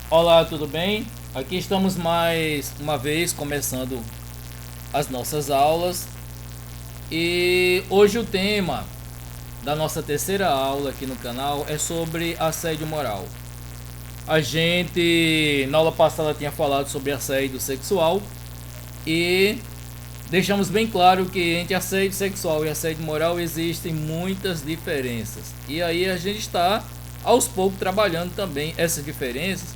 Olá, tudo bem? Aqui estamos mais uma vez começando as nossas aulas e hoje o tema da nossa terceira aula aqui no canal é sobre assédio moral. A gente na aula passada tinha falado sobre assédio sexual e deixamos bem claro que entre assédio sexual e assédio moral existem muitas diferenças. E aí a gente está aos poucos trabalhando também essas diferenças.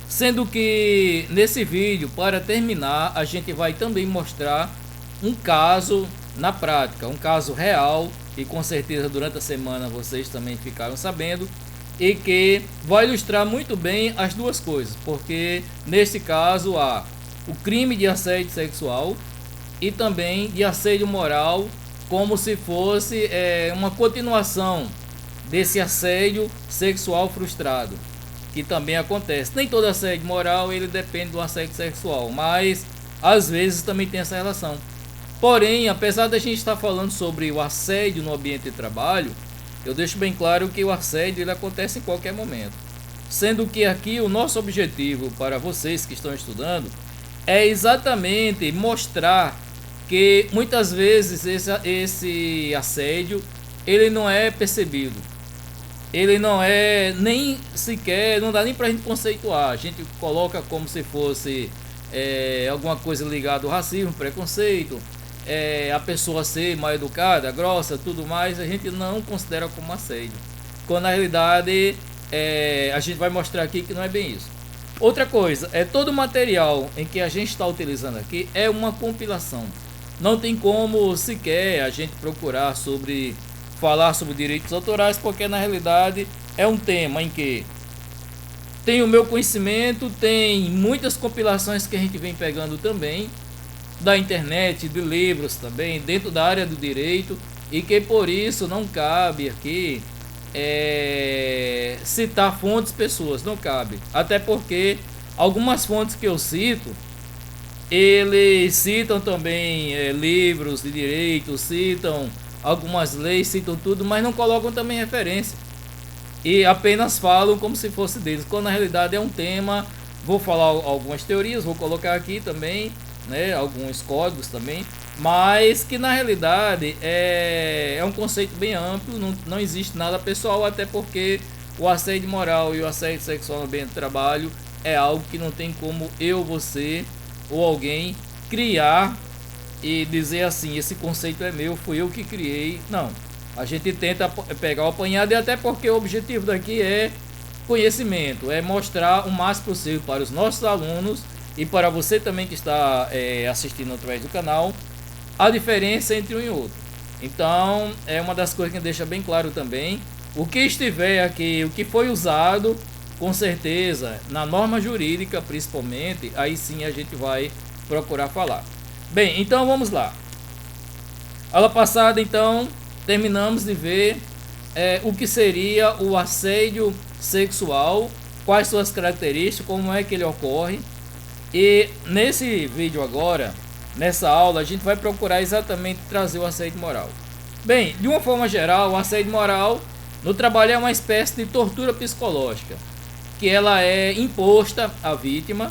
Sendo que nesse vídeo, para terminar, a gente vai também mostrar um caso na prática, um caso real, e com certeza durante a semana vocês também ficaram sabendo, e que vai ilustrar muito bem as duas coisas, porque neste caso há o crime de assédio sexual e também de assédio moral, como se fosse uma continuação desse assédio sexual frustrado, que também acontece. Nem todo assédio moral ele depende do assédio sexual, mas às vezes também tem essa relação. Porém, apesar da gente estar falando sobre o assédio no ambiente de trabalho, eu deixo bem claro que o assédio ele acontece em qualquer momento. Sendo que aqui o nosso objetivo para vocês que estão estudando é exatamente mostrar que muitas vezes esse assédio ele não é percebido, ele não é nem sequer, não dá nem pra gente conceituar. A gente coloca como se fosse alguma coisa ligada ao racismo, preconceito, a pessoa ser mal educada, grossa, tudo mais, a gente não considera como assédio. Quando na realidade a gente vai mostrar aqui que não é bem isso. Outra coisa, todo o material em que a gente está utilizando aqui é uma compilação. Não tem como sequer a gente procurar falar sobre direitos autorais, porque na realidade é um tema em que tem o meu conhecimento, tem muitas compilações que a gente vem pegando também da internet, de livros também, dentro da área do direito, e que por isso não cabe aqui citar fontes pessoas, não cabe. Até porque algumas fontes que eu cito, eles citam também livros de direito, citam algumas leis, citam tudo, mas não colocam também referência. E apenas falam como se fosse deles, quando na realidade é um tema. Vou falar algumas teorias, vou colocar aqui também, né, alguns códigos também, mas que na realidade é um conceito bem amplo, não existe nada pessoal, até porque o assédio moral e o assédio sexual no ambiente de trabalho é algo que não tem como eu, você ou alguém criar e dizer assim, esse conceito é meu, fui eu que criei. Não, a gente tenta pegar o apanhado, e até porque o objetivo daqui é conhecimento, é mostrar o máximo possível para os nossos alunos e para você também que está assistindo através do canal, a diferença entre um e outro. Então é uma das coisas que deixa bem claro também, o que estiver aqui, o que foi usado, com certeza na norma jurídica principalmente, aí sim a gente vai procurar falar. Bem, então vamos lá. Aula passada então terminamos de ver o que seria o assédio sexual, quais suas características, como é que ele ocorre. E nesse vídeo agora, nessa aula, a gente vai procurar exatamente trazer o assédio moral. Bem, de uma forma geral, o assédio moral no trabalho é uma espécie de tortura psicológica, que ela é imposta à vítima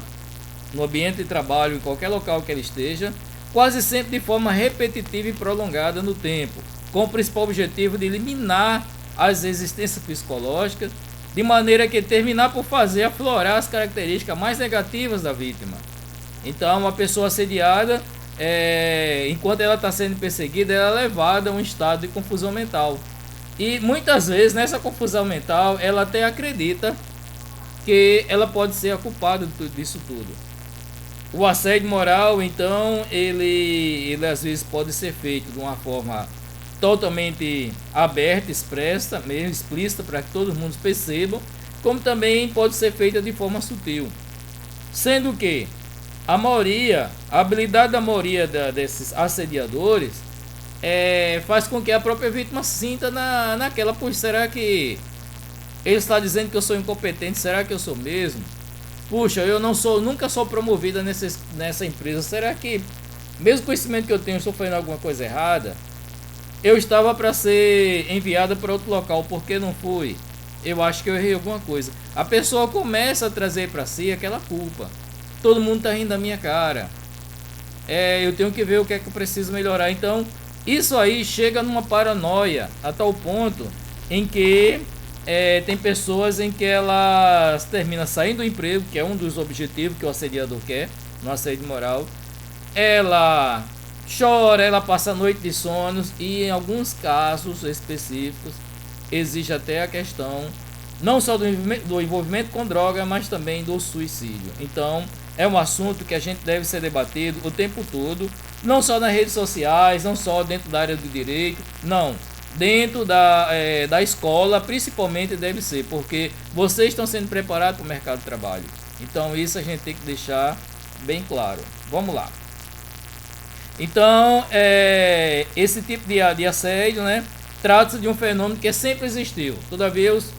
no ambiente de trabalho, em qualquer local que ela esteja, quase sempre de forma repetitiva e prolongada no tempo, com o principal objetivo de eliminar as resistências psicológicas, de maneira que terminar por fazer aflorar as características mais negativas da vítima. Então, uma pessoa assediada, enquanto ela está sendo perseguida, ela é levada a um estado de confusão mental. E muitas vezes, nessa confusão mental, ela até acredita que ela pode ser a culpada disso tudo. O assédio moral, então, ele às vezes pode ser feito de uma forma totalmente aberta, expressa, mesmo explícita, para que todo mundo perceba, como também pode ser feita de forma sutil. Sendo que a habilidade da maioria desses assediadores faz com que a própria vítima sinta naquela, pois será que ele está dizendo que eu sou incompetente? Será que eu sou mesmo? Puxa, eu nunca sou promovida nessa empresa. Será que, mesmo conhecimento que eu tenho, eu estou fazendo alguma coisa errada? Eu estava para ser enviada para outro local, por que não fui? eu acho que eu errei alguma coisa. A pessoa começa a trazer para si aquela culpa. Todo mundo tá rindo da minha cara. Eu tenho que ver o que é que eu preciso melhorar. Então, isso aí chega numa paranoia a tal ponto em que tem pessoas em que elas terminam saindo do emprego, que é um dos objetivos que o assediador quer, no assédio moral. Ela chora, ela passa a noite de sonos e em alguns casos específicos existe até a questão não só do envolvimento com droga, mas também do suicídio. Então é um assunto que a gente deve ser debatido o tempo todo, não só nas redes sociais, não só dentro da área do direito, não, dentro da escola principalmente deve ser, porque vocês estão sendo preparados para o mercado de trabalho. Então isso a gente tem que deixar bem claro. Vamos lá. Então, esse tipo de assédio, né, trata-se de um fenômeno que sempre existiu. Todavia, os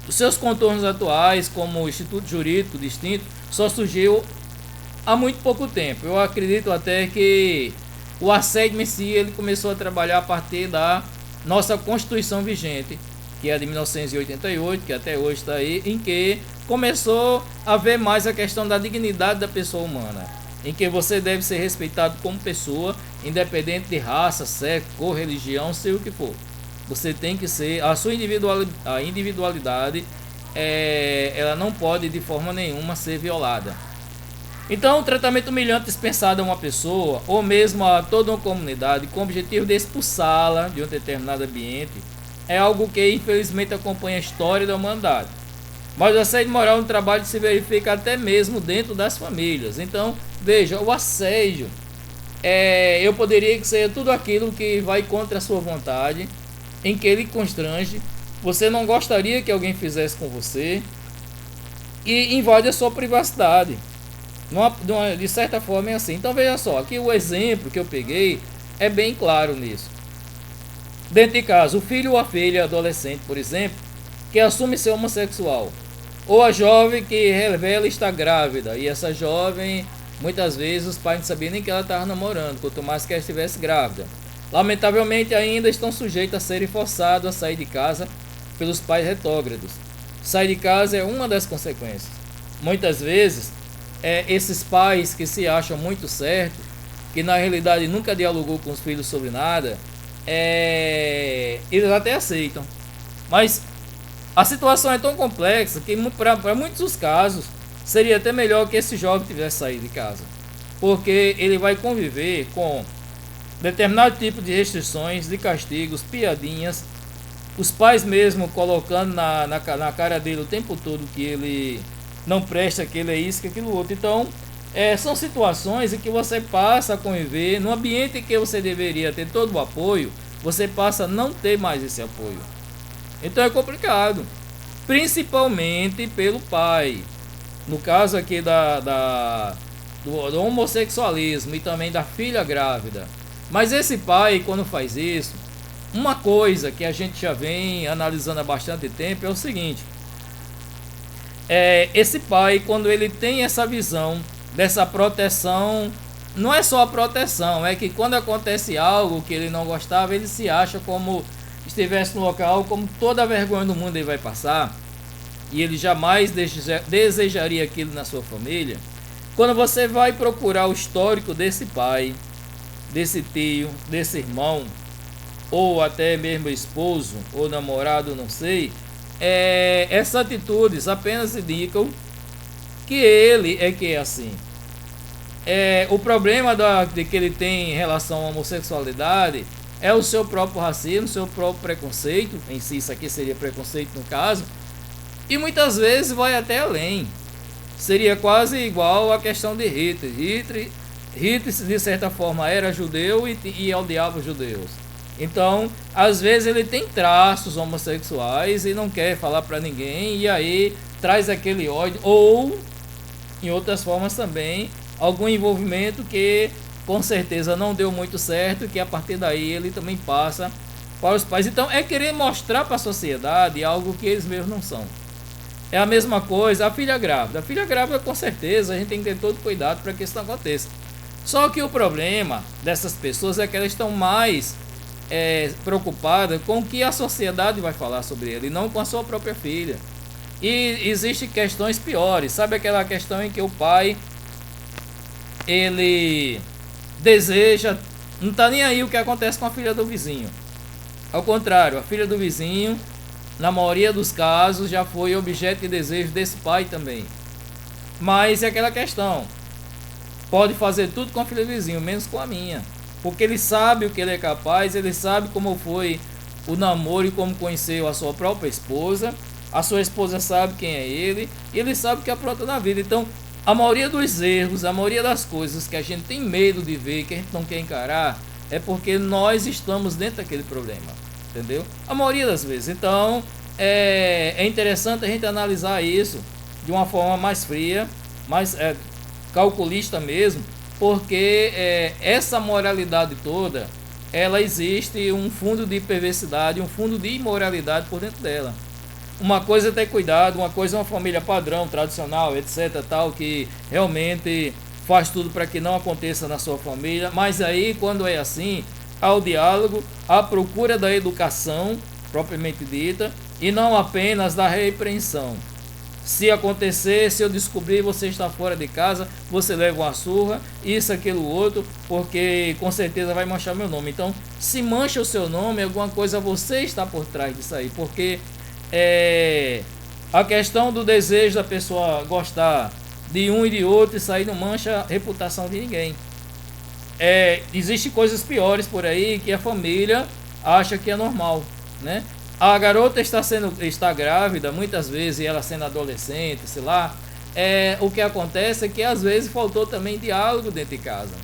seus contornos atuais, como o Instituto Jurídico Distinto, só surgiu há muito pouco tempo. Eu acredito até que o assédio em si ele começou a trabalhar a partir da nossa Constituição vigente, que é de 1988, que até hoje está aí, em que começou a ver mais a questão da dignidade da pessoa humana, em que você deve ser respeitado como pessoa, independente de raça, sexo, cor, religião, sei o que for. Você tem que ser, a sua individualidade, ela não pode de forma nenhuma ser violada. Então, o tratamento humilhante dispensado a uma pessoa, ou mesmo a toda uma comunidade, com o objetivo de expulsá-la de um determinado ambiente, é algo que infelizmente acompanha a história da humanidade. Mas o assédio moral é um trabalho que se verifica até mesmo dentro das famílias. Então, veja, o assédio, eu poderia dizer tudo aquilo que vai contra a sua vontade, em que ele constrange, você não gostaria que alguém fizesse com você e invade a sua privacidade. De certa forma é assim. Então veja só, aqui o exemplo que eu peguei é bem claro nisso. Dentro de casa, o filho ou a filha adolescente, por exemplo, que assume ser homossexual, ou a jovem que revela estar grávida, e essa jovem, muitas vezes os pais não sabiam nem que ela estava namorando, quanto mais que ela estivesse grávida. Lamentavelmente ainda estão sujeitos a serem forçados a sair de casa pelos pais retrógrados. Sair de casa é uma das consequências. Muitas vezes, esses pais que se acham muito certos, que na realidade nunca dialogou com os filhos sobre nada, eles até aceitam. Mas a situação é tão complexa que para muitos dos casos seria até melhor que esse jovem tivesse saído de casa, porque ele vai conviver com determinado tipo de restrições, de castigos, piadinhas, os pais mesmo colocando na cara dele o tempo todo que ele não presta, que ele é isso, que aquilo outro. Então, são situações em que você passa a conviver no ambiente em que você deveria ter todo o apoio, você passa a não ter mais esse apoio. Então é complicado, principalmente pelo pai. No caso aqui do homossexualismo e também da filha grávida. Mas esse pai, quando faz isso, uma coisa que a gente já vem analisando há bastante tempo é o seguinte: esse pai, quando ele tem essa visão dessa proteção, não é só a proteção, é que quando acontece algo que ele não gostava, ele se acha como estivesse no local, como toda a vergonha do mundo ele vai passar, e ele jamais desejaria aquilo na sua família. Quando você vai procurar o histórico desse pai, desse tio, desse irmão, ou até mesmo esposo, ou namorado, não sei, essas atitudes apenas indicam que ele que é assim. O problema de que ele tem em relação à homossexualidade é o seu próprio racismo, o seu próprio preconceito, em si isso aqui seria preconceito no caso, e muitas vezes vai até além. Seria quase igual à questão de Hitler. Hitler, de certa forma, era judeu e odiava os judeus. Então, às vezes ele tem traços homossexuais e não quer falar para ninguém, e aí traz aquele ódio, ou, em outras formas também, algum envolvimento que com certeza não deu muito certo, que a partir daí ele também passa para os pais. Então, é querer mostrar para a sociedade algo que eles mesmos não são. É a mesma coisa a filha grávida. A filha grávida, com certeza, a gente tem que ter todo cuidado para que isso não aconteça. Só que o problema dessas pessoas é que elas estão mais preocupada com o que a sociedade vai falar sobre ele, e não com a sua própria filha. E existem questões piores, sabe aquela questão em que o pai, ele deseja, não está nem aí o que acontece com a filha do vizinho. Ao contrário, a filha do vizinho, na maioria dos casos, já foi objeto de desejo desse pai também. Mas é aquela questão, pode fazer tudo com a filha do vizinho, menos com a minha. Porque ele sabe o que ele é capaz, ele sabe como foi o namoro e como conheceu a sua própria esposa. A sua esposa sabe quem é ele, e ele sabe o que apronta na vida. Então, a maioria dos erros, a maioria das coisas que a gente tem medo de ver, que a gente não quer encarar, é porque nós estamos dentro daquele problema, entendeu? A maioria das vezes. Então, é interessante a gente analisar isso de uma forma mais fria, mais calculista mesmo, porque essa moralidade toda, ela existe um fundo de perversidade, um fundo de imoralidade por dentro dela. Uma coisa é ter cuidado, uma coisa é uma família padrão, tradicional, etc, tal, que realmente faz tudo para que não aconteça na sua família, mas aí, quando é assim, há o diálogo, a procura da educação, propriamente dita, e não apenas da repreensão. Se acontecer, se eu descobrir você está fora de casa, você leva uma surra, isso, aquilo, outro, porque com certeza vai manchar meu nome. Então, se mancha o seu nome, alguma coisa você está por trás disso aí, porque a questão do desejo da pessoa gostar de um e de outro, isso aí não mancha a reputação de ninguém. Existem coisas piores por aí que a família acha que é normal, né? A garota está grávida, muitas vezes, e ela sendo adolescente, sei lá, o que acontece é que às vezes faltou também diálogo dentro de casa.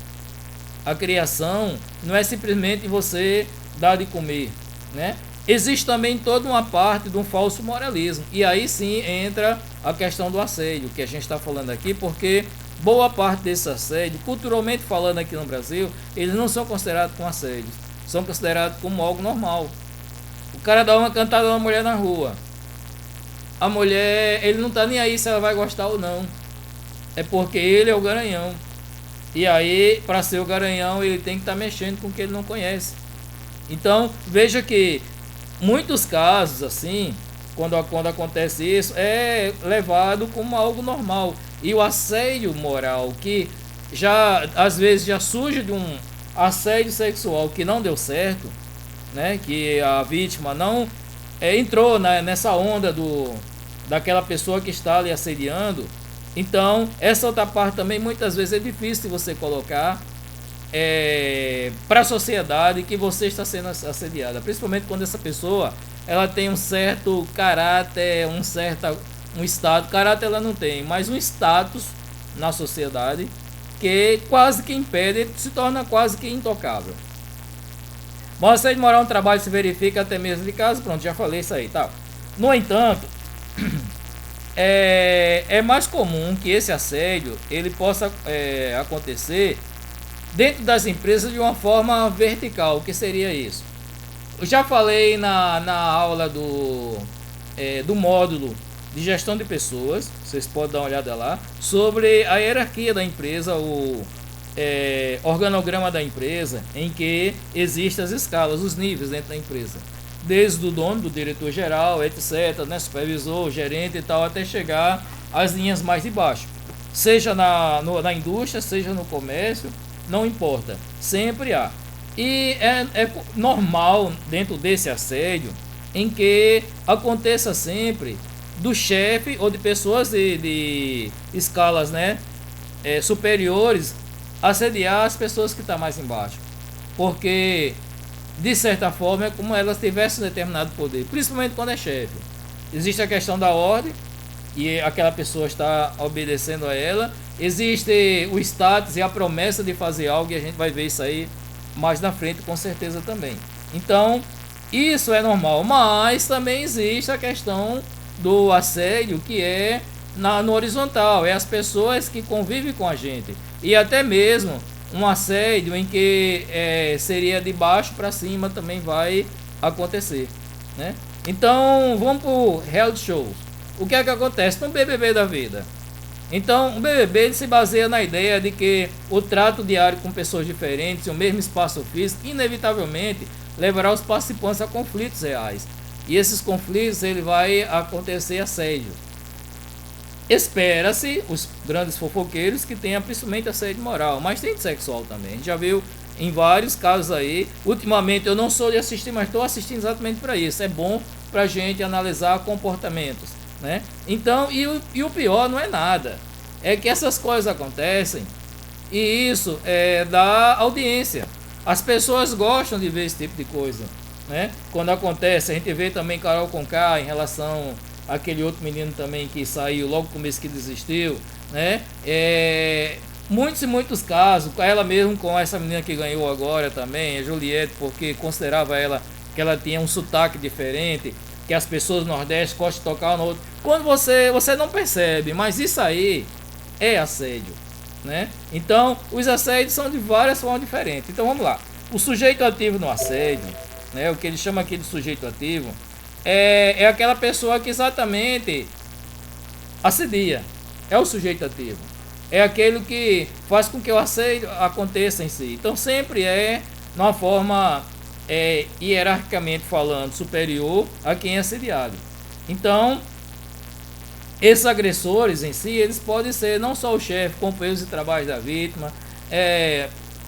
A criação não é simplesmente você dar de comer, né? Existe também toda uma parte de um falso moralismo, e aí sim entra a questão do assédio, que a gente está falando aqui, porque boa parte desse assédio, culturalmente falando aqui no Brasil, eles não são considerados como assédios, são considerados como algo normal. O cara dá uma cantada na mulher na rua. A mulher, ele não tá nem aí se ela vai gostar ou não. É porque ele é o garanhão. E aí, para ser o garanhão, ele tem que estar mexendo com o que ele não conhece. Então, veja que muitos casos assim, quando acontece isso, é levado como algo normal. E o assédio moral, que já às vezes já surge de um assédio sexual que não deu certo, né, que a vítima não entrou nessa onda daquela pessoa que está ali assediando. Então, essa outra parte também muitas vezes é difícil de você colocar para a sociedade que você está sendo assediada, principalmente quando essa pessoa ela tem um certo caráter, um status, caráter ela não tem, mas um status na sociedade que quase que impede, se torna quase que intocável. Bom, assédio moral no trabalho se verifica até mesmo de casa, pronto, já falei isso aí, tá? No entanto, é mais comum que esse assédio ele possa acontecer dentro das empresas de uma forma vertical. O que seria isso? Eu já falei na aula do módulo de gestão de pessoas, vocês podem dar uma olhada lá, sobre a hierarquia da empresa, o organograma da empresa, em que existem as escalas, os níveis dentro da empresa, desde o dono, do diretor-geral, etc, né, supervisor, gerente e tal, até chegar às linhas mais de baixo, seja na indústria, seja no comércio, não importa, sempre há. E é normal dentro desse assédio em que aconteça sempre do chefe ou de pessoas de escalas, né, superiores, assediar as pessoas que estão mais embaixo, porque de certa forma é como elas tivessem um determinado poder, principalmente quando é chefe. Existe a questão da ordem e aquela pessoa está obedecendo a ela, existe o status e a promessa de fazer algo, e a gente vai ver isso aí mais na frente com certeza também. Então isso é normal, mas também existe a questão do assédio que é no horizontal, é as pessoas que convivem com a gente, e até mesmo um assédio em que seria de baixo para cima também vai acontecer, né? Então vamos para o reality show. O que é que acontece no BBB da vida? Então o BBB ele se baseia na ideia de que o trato diário com pessoas diferentes, o mesmo espaço físico, inevitavelmente levará os participantes a conflitos reais. E esses conflitos ele vai acontecer assédio. Espera-se, os grandes fofoqueiros, que tenha principalmente assédio moral, mas tem de sexual também. A gente já viu em vários casos aí. Ultimamente eu não sou de assistir, mas estou assistindo exatamente para isso. É bom para a gente analisar comportamentos, né? Então, e o pior não é nada. É que essas coisas acontecem e isso dá audiência. As pessoas gostam de ver esse tipo de coisa, né? Quando acontece, a gente vê também Carol Conká em relação àquele outro menino também que saiu logo no começo, que desistiu, né? Muitos e muitos casos, ela mesmo com essa menina que ganhou agora também, a Juliette, porque considerava ela que ela tinha um sotaque diferente, que as pessoas do Nordeste gostam de tocar no outro. Quando você não percebe, mas isso aí é assédio, né? Então, os assédios são de várias formas diferentes. Então, vamos lá. O sujeito ativo no assédio, né, o que ele chama aqui de sujeito ativo, é aquela pessoa que exatamente assedia. É o sujeito ativo. É aquele que faz com que o assédio aconteça em si. Então, sempre é de uma forma hierarquicamente falando superior a quem é assediado. Então, esses agressores em si, eles podem ser não só o chefe, companheiros de trabalho da vítima,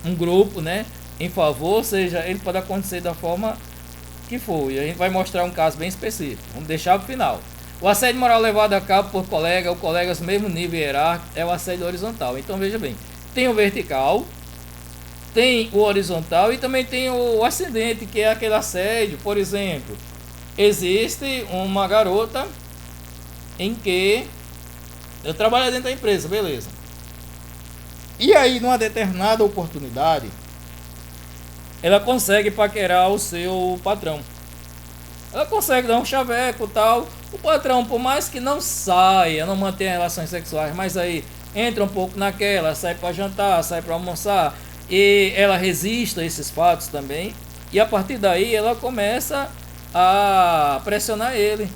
um grupo, né, em favor, ou seja, ele pode acontecer da forma que for. E a gente vai mostrar um caso bem específico. Vamos deixar para o final. O assédio moral levado a cabo por colega ou colegas do mesmo nível hierárquico é o assédio horizontal. Então veja bem, tem o vertical, tem o horizontal e também tem o ascendente, que é aquele assédio. Por exemplo, existe uma garota em que eu trabalho dentro da empresa, beleza. E aí, numa determinada oportunidade, ela consegue paquerar o seu patrão. Ela consegue dar um chaveco e tal. O patrão, por mais que não saia, não mantenha relações sexuais, mas aí entra um pouco naquela, sai para jantar, sai para almoçar, e ela resiste a esses fatos também. E a partir daí ela começa a pressionar ele.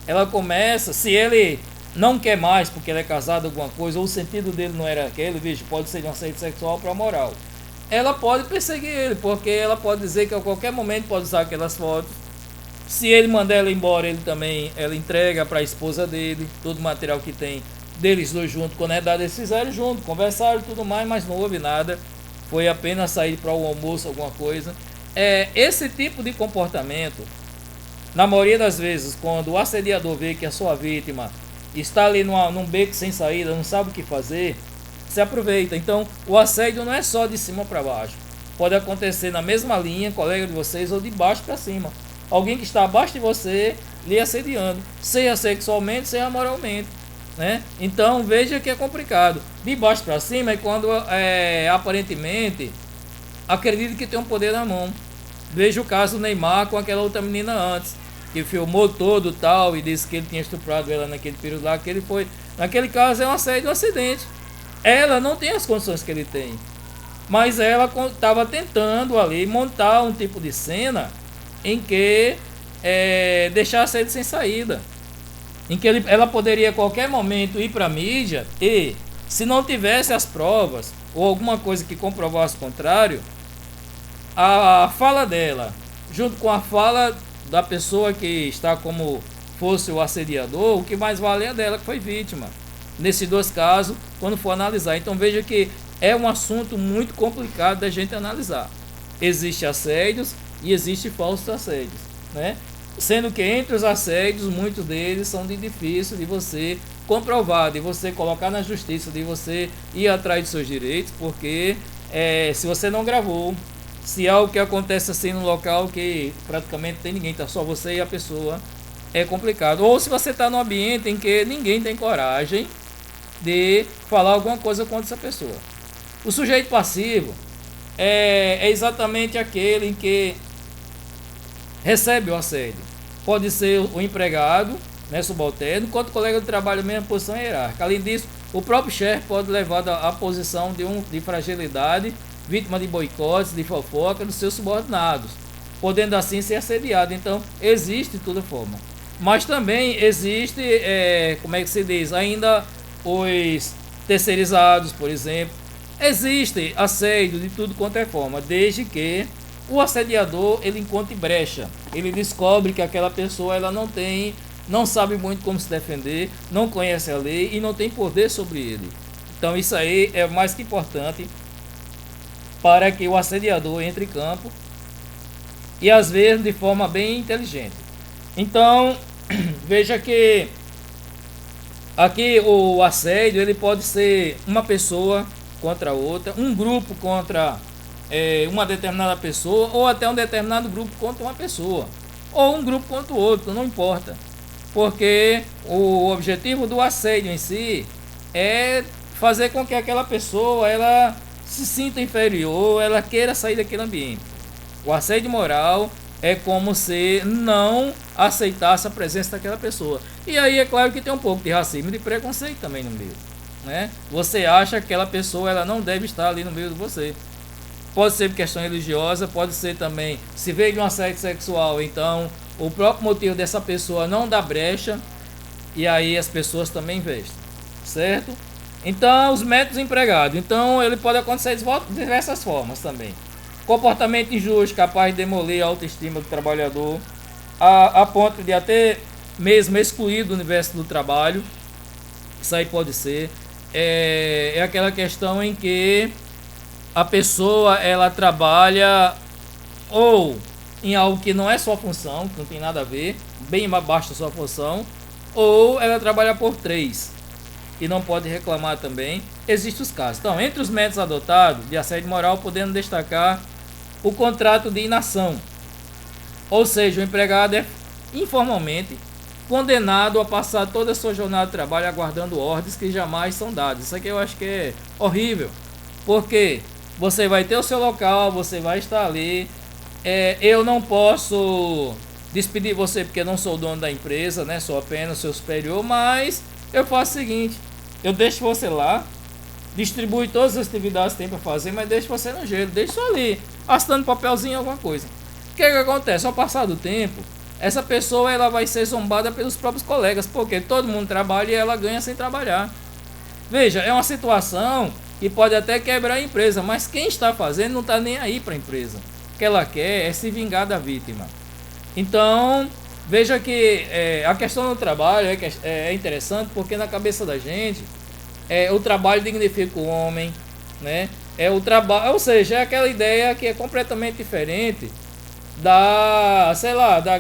Ela começa, se ele não quer mais porque ele é casado, alguma coisa, ou o sentido dele não era aquele, veja, pode ser de um assédio sexual para moral. Ela pode perseguir ele, porque ela pode dizer que a qualquer momento pode usar aquelas fotos. Se ele mandar ela embora, ele também, ela entrega para a esposa dele todo o material que tem deles dois juntos. Quando é dado, eles fizeram junto, conversaram e tudo mais, mas não houve nada. Foi apenas sair para o almoço, alguma coisa. Esse tipo de comportamento, na maioria das vezes, quando o assediador vê que a sua vítima está ali num beco sem saída, não sabe o que fazer, se aproveita. Então, o assédio não é só de cima para baixo. Pode acontecer na mesma linha, colega de vocês, ou de baixo para cima. Alguém que está abaixo de você lhe assediando, seja sexualmente, seja moralmente, né? Então, veja que é complicado. De baixo para cima é quando aparentemente acredita que tem um poder na mão. Veja o caso do Neymar com aquela outra menina antes, que filmou todo tal e disse que ele tinha estuprado ela naquele período lá, que ele foi. Naquele caso é um assédio, um acidente. Ela não tem as condições que ele tem, mas ela estava tentando ali montar um tipo de cena em que deixasse ele sem saída, em que ela poderia a qualquer momento ir para a mídia e, se não tivesse as provas ou alguma coisa que comprovasse o contrário, a fala dela, junto com a fala da pessoa que está como fosse o assediador, o que mais vale é a dela que foi vítima, nesses dois casos, quando for analisar. Então veja que é um assunto muito complicado da gente analisar. Existem assédios e existem falsos assédios, né? Sendo que entre os assédios, muitos deles são difícil de você comprovar, de você colocar na justiça, de você ir atrás de seus direitos, porque se você não gravou, se é algo que acontece assim num local que praticamente tem ninguém, tá só você e a pessoa, é complicado. Ou se você está num ambiente em que ninguém tem coragem de falar alguma coisa contra essa pessoa. O sujeito passivo é exatamente aquele em que recebe o assédio. Pode ser o empregado, né, subalterno, quanto o colega de trabalho, mesma posição hierárquica. Além disso, o próprio chefe pode levar a posição de fragilidade, vítima de boicotes, de fofoca dos seus subordinados, podendo assim ser assediado. Então, existe de toda forma. Mas também existe, como é que se diz, ainda os terceirizados, por exemplo. Existe assédio de tudo quanto é forma, desde que o assediador, ele encontra brecha, ele descobre que aquela pessoa ela não sabe muito como se defender, não conhece a lei e não tem poder sobre ele. Então isso aí é mais que importante para que o assediador entre em campo e às vezes de forma bem inteligente. Então veja que aqui o assédio ele pode ser uma pessoa contra outra, um grupo contra uma determinada pessoa, ou até um determinado grupo contra uma pessoa, ou um grupo contra o outro, não importa, porque o objetivo do assédio em si é fazer com que aquela pessoa ela se sinta inferior, ela queira sair daquele ambiente. O assédio moral é como se não aceitasse a presença daquela pessoa. E aí é claro que tem um pouco de racismo e de preconceito também no meio, né? Você acha que aquela pessoa ela não deve estar ali no meio de você. Pode ser por questão religiosa, pode ser também se veio de um assédio sexual, então o próprio motivo dessa pessoa não dá brecha e aí as pessoas também vestem, certo? Então os métodos empregados, então ele pode acontecer de diversas formas também. Comportamento injusto capaz de demolir a autoestima do trabalhador a ponto de até mesmo excluir do universo do trabalho. Isso aí pode ser é aquela questão em que a pessoa ela trabalha ou em algo que não é sua função, que não tem nada a ver, bem abaixo da sua função, ou ela trabalha por 3 e não pode reclamar também. Existem os casos. Então, entre os métodos adotados de assédio moral, podemos destacar o contrato de inação, ou seja, o empregado é informalmente condenado a passar toda a sua jornada de trabalho aguardando ordens que jamais são dadas. Isso aqui eu acho que é horrível, porque você vai ter o seu local, você vai estar ali, eu não posso despedir você porque não sou dono da empresa, né? Sou apenas seu superior, mas eu faço o seguinte, eu deixo você lá, distribui todas as atividades que tem para fazer, mas deixo você no gelo, deixo só ali, assinando papelzinho, alguma coisa. O que acontece? Ao passar do tempo, essa pessoa ela vai ser zombada pelos próprios colegas, porque todo mundo trabalha e ela ganha sem trabalhar. Veja, é uma situação que pode até quebrar a empresa, mas quem está fazendo não está nem aí para a empresa. O que ela quer é se vingar da vítima. Então, veja que a questão do trabalho é interessante, porque na cabeça da gente, o trabalho dignifica o homem, né? O trabalho, ou seja, é aquela ideia que é completamente diferente da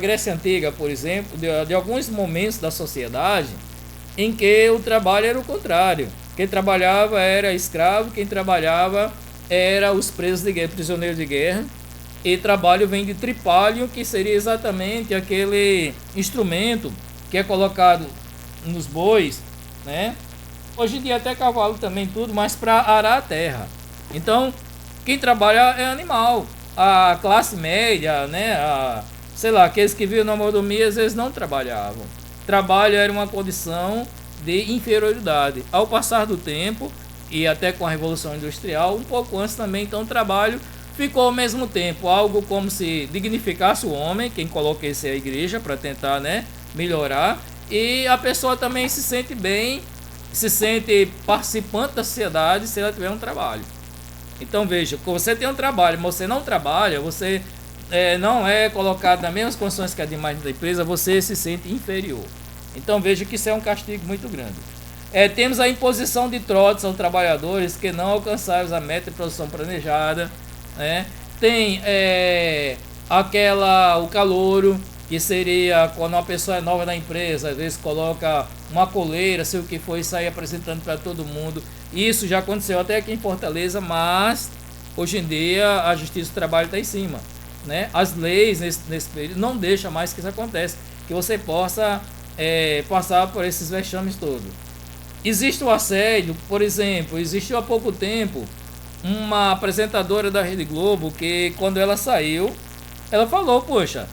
Grécia Antiga, por exemplo, de alguns momentos da sociedade em que o trabalho era o contrário. Quem trabalhava era escravo, quem trabalhava era os presos de guerra, prisioneiros de guerra. E trabalho vem de tripalho, que seria exatamente aquele instrumento que é colocado nos bois, né? Hoje em dia até cavalo também tudo, mas para arar a terra. Então, quem trabalha é animal. A classe média, né? Sei lá, aqueles que viviam na mordomia, às vezes não trabalhavam. Trabalho era uma condição de inferioridade. Ao passar do tempo, e até com a Revolução Industrial, um pouco antes também, então o trabalho ficou ao mesmo tempo algo como se dignificasse o homem, quem coloca isso é a igreja para tentar, né, melhorar, e a pessoa também se sente bem, se sente participante da sociedade se ela tiver um trabalho. Então veja, você tem um trabalho, mas você não trabalha, você não é colocado nas mesmas condições que a demais da empresa, você se sente inferior. Então veja que isso é um castigo muito grande. Temos a imposição de trotes aos trabalhadores que não alcançaram a meta de produção planejada, né? Tem o calouro, que seria quando uma pessoa é nova na empresa, às vezes coloca uma coleira, sei o que foi, e sai apresentando para todo mundo. Isso já aconteceu até aqui em Fortaleza, mas hoje em dia a Justiça do Trabalho está em cima, né? As leis nesse período não deixam mais que isso aconteça, que você possa passar por esses vexames todos. Existe o assédio, por exemplo, existiu há pouco tempo uma apresentadora da Rede Globo que quando ela saiu, ela falou, poxa,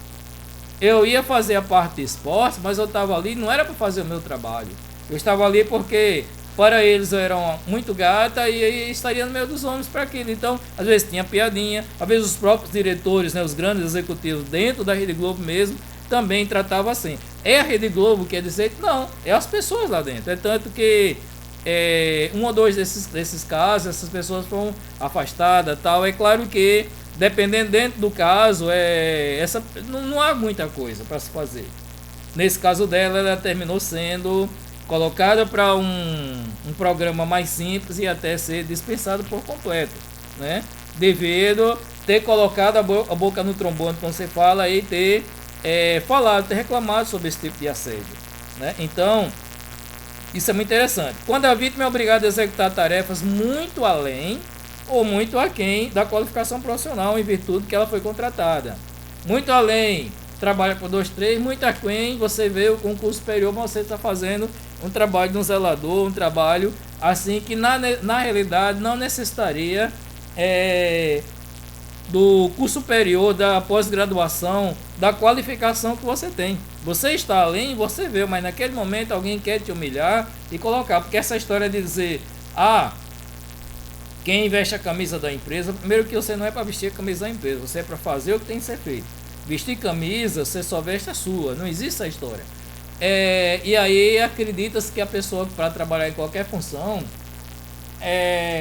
eu ia fazer a parte de esporte, mas eu estava ali, não era para fazer o meu trabalho. Eu estava ali porque para eles eu era muito gata e estaria no meio dos homens para aquilo. Então, às vezes tinha piadinha, às vezes os próprios diretores, né, os grandes executivos dentro da Rede Globo mesmo, também tratavam assim. É a Rede Globo, quer dizer que não, é as pessoas lá dentro. É tanto que um ou dois desses casos, essas pessoas foram afastadas, tal. É claro que, dependendo dentro do caso, não há muita coisa para se fazer. Nesse caso dela, ela terminou sendo colocada para um programa mais simples e até ser dispensada por completo, né? Devido ter colocado a boca no trombone, quando você fala, e ter falado, ter reclamado sobre esse tipo de assédio, né? Então, isso é muito interessante. Quando a vítima é obrigada a executar tarefas muito além ou muito aquém da qualificação profissional em virtude que ela foi contratada. Muito além, trabalha por 2, 3, muito aquém, você vê o concurso superior, mas você está fazendo um trabalho de um zelador, um trabalho assim que na realidade não necessitaria do curso superior, da pós-graduação, da qualificação que você tem. Você está além, você vê, mas naquele momento alguém quer te humilhar e colocar, porque essa história de dizer, quem veste a camisa da empresa, primeiro que você não é para vestir a camisa da empresa, você é para fazer o que tem que ser feito. Vestir camisa, você só veste a sua, não existe essa história. E aí acredita-se que a pessoa, para trabalhar em qualquer função,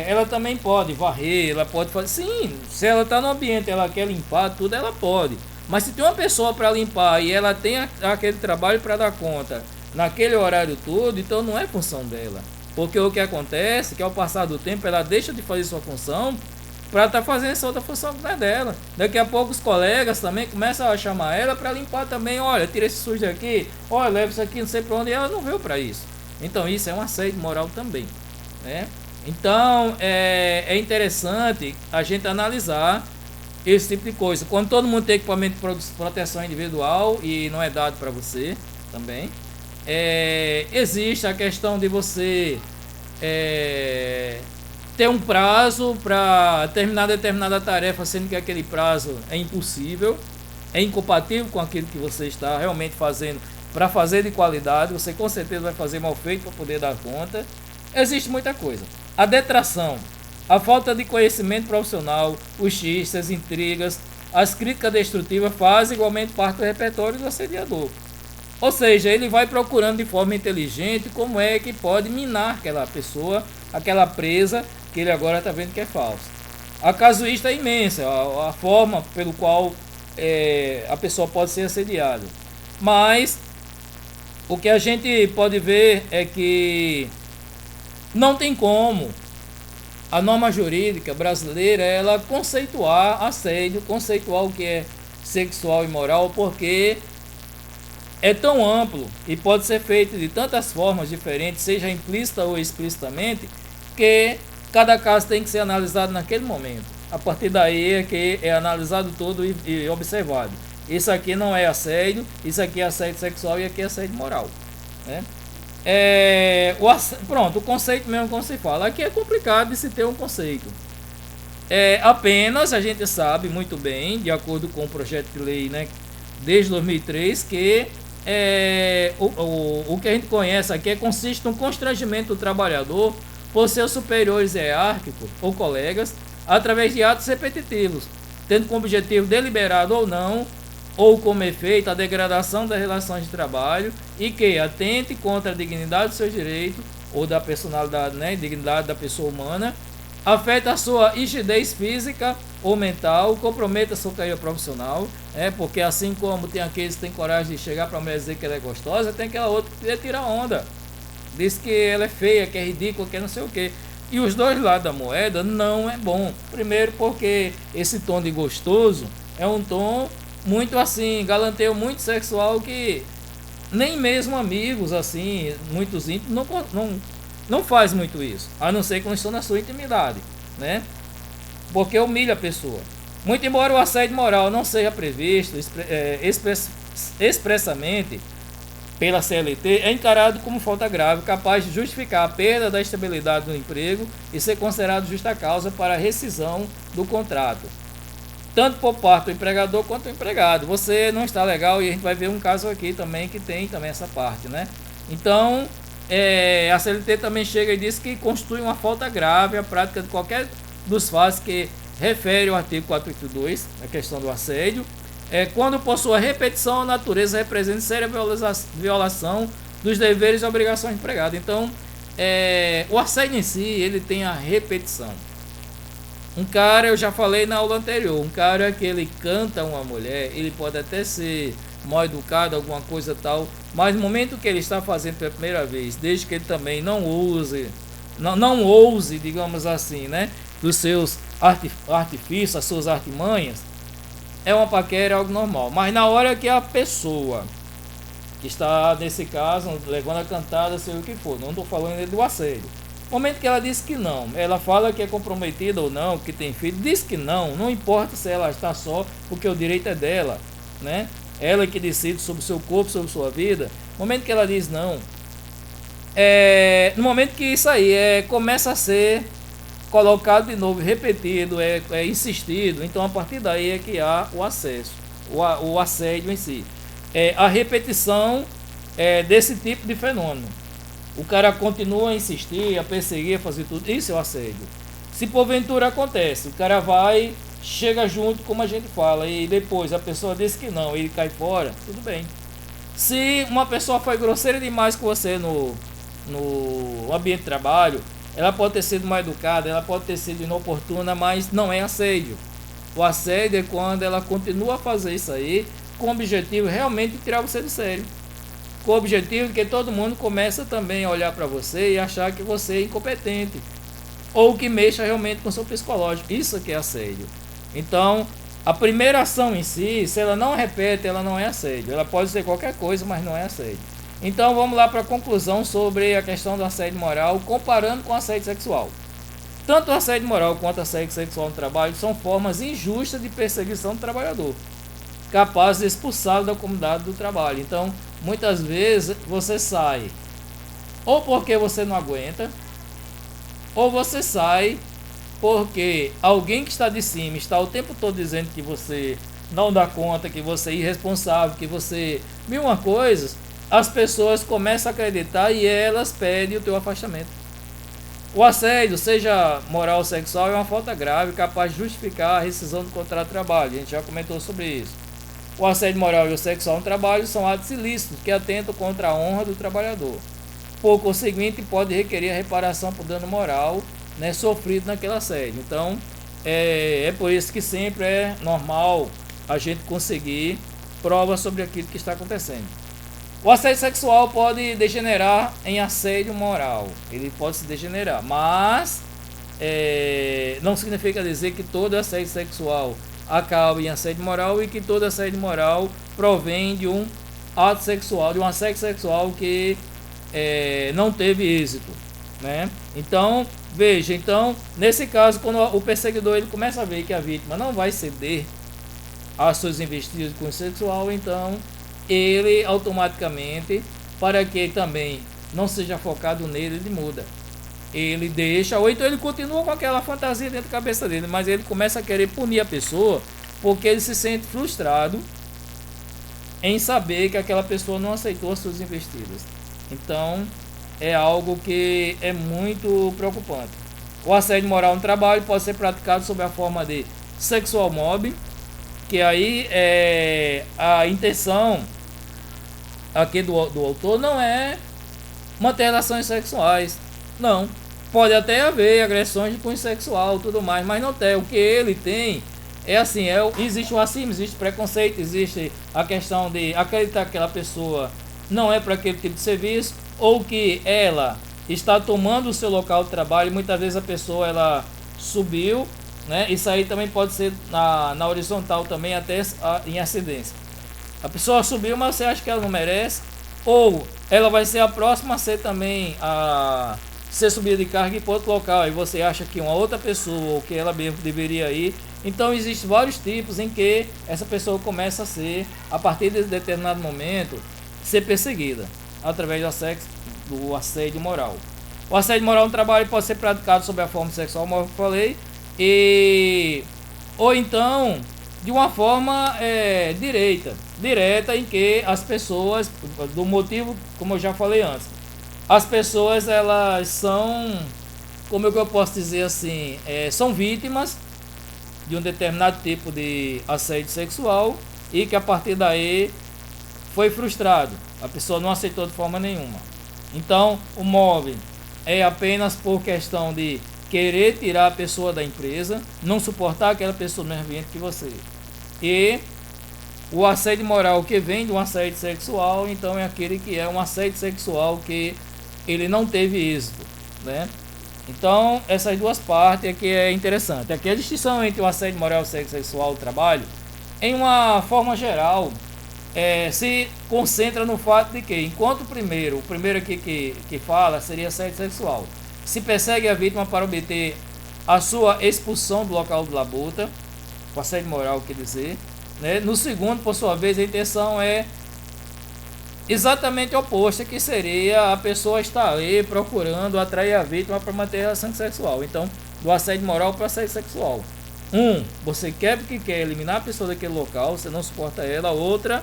ela também pode varrer, ela pode fazer. Sim, se ela está no ambiente, ela quer limpar tudo, ela pode. Mas se tem uma pessoa para limpar e ela tem aquele trabalho para dar conta naquele horário todo, então não é função dela. Porque o que acontece é que ao passar do tempo ela deixa de fazer sua função para estar fazendo essa outra função que não é dela. Daqui a pouco os colegas também começam a chamar ela para limpar também. Olha, tira esse sujo aqui, olha, leva isso aqui, não sei para onde, e ela não veio para isso. Então isso é um assédio moral também, né? Então é interessante a gente analisar esse tipo de coisa. Quando todo mundo tem equipamento de proteção individual e não é dado para você também, existe a questão de você ter um prazo para terminar determinada tarefa, sendo que aquele prazo é impossível, é incompatível com aquilo que você está realmente fazendo para fazer de qualidade. Você com certeza vai fazer mal feito para poder dar conta. Existe muita coisa. A detração, a falta de conhecimento profissional, os xistes, as intrigas, as críticas destrutivas fazem igualmente parte do repertório do assediador. Ou seja, ele vai procurando de forma inteligente como é que pode minar aquela pessoa, aquela presa que ele agora está vendo que é falsa. A casuística é imensa, a forma pelo qual a pessoa pode ser assediada. Mas o que a gente pode ver é que não tem como a norma jurídica brasileira ela conceituar assédio, conceituar o que é sexual e moral, porque é tão amplo e pode ser feito de tantas formas diferentes, seja implícita ou explicitamente, que cada caso tem que ser analisado naquele momento. A partir daí é que é analisado todo e observado. Isso aqui não é assédio, isso aqui é assédio sexual e aqui é assédio moral, né? Pronto, o conceito mesmo como se fala. Aqui é complicado de se ter um conceito. Apenas a gente sabe muito bem, de acordo com o projeto de lei, né, desde 2003, que o que a gente conhece aqui consiste no constrangimento do trabalhador por seus superiores hierárquicos ou colegas através de atos repetitivos, tendo como objetivo deliberado ou não, ou como efeito a degradação das relações de trabalho e que atente contra a dignidade dos seus direitos ou da personalidade, né, dignidade da pessoa humana, afeta a sua rigidez física ou mental, comprometa a sua carreira profissional, porque assim como tem aqueles que têm coragem de chegar para a mulher dizer que ela é gostosa, tem aquela outra que queria tirar onda, diz que ela é feia, que é ridícula, que é não sei o que. E os dois lados da moeda não é bom. Primeiro porque esse tom de gostoso é um tom muito assim, galanteio muito sexual, que nem mesmo amigos assim, muitos íntimos, não faz muito isso, a não ser que não estão na sua intimidade, né? Porque humilha a pessoa. Muito embora o assédio moral não seja previsto expressamente pela CLT, é encarado como falta grave, capaz de justificar a perda da estabilidade do emprego e ser considerado justa causa para a rescisão do contrato, tanto por parte do empregador quanto do empregado. Você não está legal, e a gente vai ver um caso aqui também que tem também essa parte, né? Então, a CLT também chega e diz que constitui uma falta grave a prática de qualquer dos fatos que refere ao artigo 482, a questão do assédio, quando por sua repetição a natureza representa séria violação dos deveres e obrigações do empregado. Então, o assédio em si, ele tem a repetição. Um cara, eu já falei na aula anterior, um cara que ele canta uma mulher, ele pode até ser mal educado, alguma coisa tal, mas no momento que ele está fazendo pela primeira vez, desde que ele também não ouse, digamos assim, né, dos seus artifícios, as suas artimanhas, é uma paquera, é algo normal. Mas na hora que a pessoa que está, nesse caso, levando a cantada, seja o que for, não estou falando do assédio. No momento que ela diz que não, ela fala que é comprometida ou não, que tem filho, diz que não importa se ela está só, porque o direito é dela, né? Ela que decide sobre o seu corpo, sobre sua vida. No momento que ela diz não, no momento que isso aí começa a ser colocado de novo, repetido, insistido, então a partir daí é que há o acesso, o assédio em si. A repetição desse tipo de fenômeno. O cara continua a insistir, a perseguir, a fazer tudo. Isso é o assédio. Se porventura acontece, o cara vai, chega junto, como a gente fala, e depois a pessoa diz que não, ele cai fora, tudo bem. Se uma pessoa foi grosseira demais com você no ambiente de trabalho, ela pode ter sido mal educada, ela pode ter sido inoportuna, mas não é assédio. O assédio é quando ela continua a fazer isso aí, com o objetivo realmente de tirar você do sério. Com o objetivo de que todo mundo começa também a olhar para você e achar que você é incompetente. Ou que mexa realmente com o seu psicológico. Isso que é assédio. Então, a primeira ação em si, se ela não repete, ela não é assédio. Ela pode ser qualquer coisa, mas não é assédio. Então, vamos lá para a conclusão sobre a questão do assédio moral, comparando com o assédio sexual. Tanto o assédio moral quanto o assédio sexual no trabalho são formas injustas de perseguição do trabalhador, capaz de expulsá-lo da comunidade do trabalho. Então, muitas vezes você sai ou porque você não aguenta, ou você sai porque alguém que está de cima está o tempo todo dizendo que você não dá conta, que você é irresponsável, que você... mil uma coisas, as pessoas começam a acreditar e elas pedem o teu afastamento. O assédio, seja moral ou sexual, é uma falta grave capaz de justificar a rescisão do contrato de trabalho. A gente já comentou sobre isso. O assédio moral e o sexual no trabalho são atos ilícitos que atentam contra a honra do trabalhador. Por conseguinte, pode requerer a reparação por dano moral, né, sofrido naquele assédio. Então, é por isso que sempre é normal a gente conseguir provas sobre aquilo que está acontecendo. O assédio sexual pode degenerar em assédio moral. Ele pode se degenerar, mas não significa dizer que todo assédio sexual acaba em assédio moral e que todo assédio moral provém de um ato sexual, de um assédio sexual que não teve êxito, né? Então, veja, nesse caso, quando o perseguidor ele começa a ver que a vítima não vai ceder às suas investidas de cunho sexual, então ele automaticamente, para que também não seja focado nele, ele muda. Ele deixa, ou então ele continua com aquela fantasia dentro da cabeça dele, mas ele começa a querer punir a pessoa porque ele se sente frustrado em saber que aquela pessoa não aceitou as suas investidas. Então, é algo que é muito preocupante. O assédio moral no trabalho pode ser praticado sob a forma de sexual mobbing, que aí a intenção aqui do autor não é manter relações sexuais, não. Pode até haver agressões de cunho sexual, tudo mais, mas não tem. O que ele tem é assim, existe o racismo, existe preconceito, existe a questão de acreditar que aquela pessoa não é para aquele tipo de serviço, ou que ela está tomando o seu local de trabalho. Muitas vezes a pessoa ela subiu, né? Isso aí também pode ser na horizontal também, até em ascendência. A pessoa subiu, mas você acha que ela não merece, ou ela vai ser a próxima a ser também a ser subida de carga para outro local, e você acha que uma outra pessoa, ou que ela mesmo deveria ir. Então existem vários tipos em que essa pessoa começa a ser, a partir de determinado momento, ser perseguida através do assédio moral. O assédio moral no trabalho pode ser praticado sob a forma sexual, como eu falei, ou então de uma forma direta, em que as pessoas, do motivo, como eu já falei antes, as pessoas elas são, como é que eu posso dizer assim, são vítimas de um determinado tipo de assédio sexual e que a partir daí foi frustrado, a pessoa não aceitou de forma nenhuma. Então o mobbing é apenas por questão de querer tirar a pessoa da empresa, não suportar aquela pessoa no mesmo ambiente que você. E o assédio moral que vem de um assédio sexual, então é aquele que é um assédio sexual que ele não teve êxito, né? Então, essas duas partes é que é interessante. Aqui a distinção entre o assédio moral e o assédio sexual do trabalho, em uma forma geral, se concentra no fato de que, enquanto o primeiro aqui que fala seria assédio sexual, se persegue a vítima para obter a sua expulsão do local de labuta, o assédio moral quer dizer, né? No segundo, por sua vez, a intenção é exatamente oposta, que seria a pessoa estar ali procurando atrair a vítima para manter relação sexual. Então, do assédio moral para o assédio sexual. Você quer porque quer eliminar a pessoa daquele local, você não suporta ela. Outra,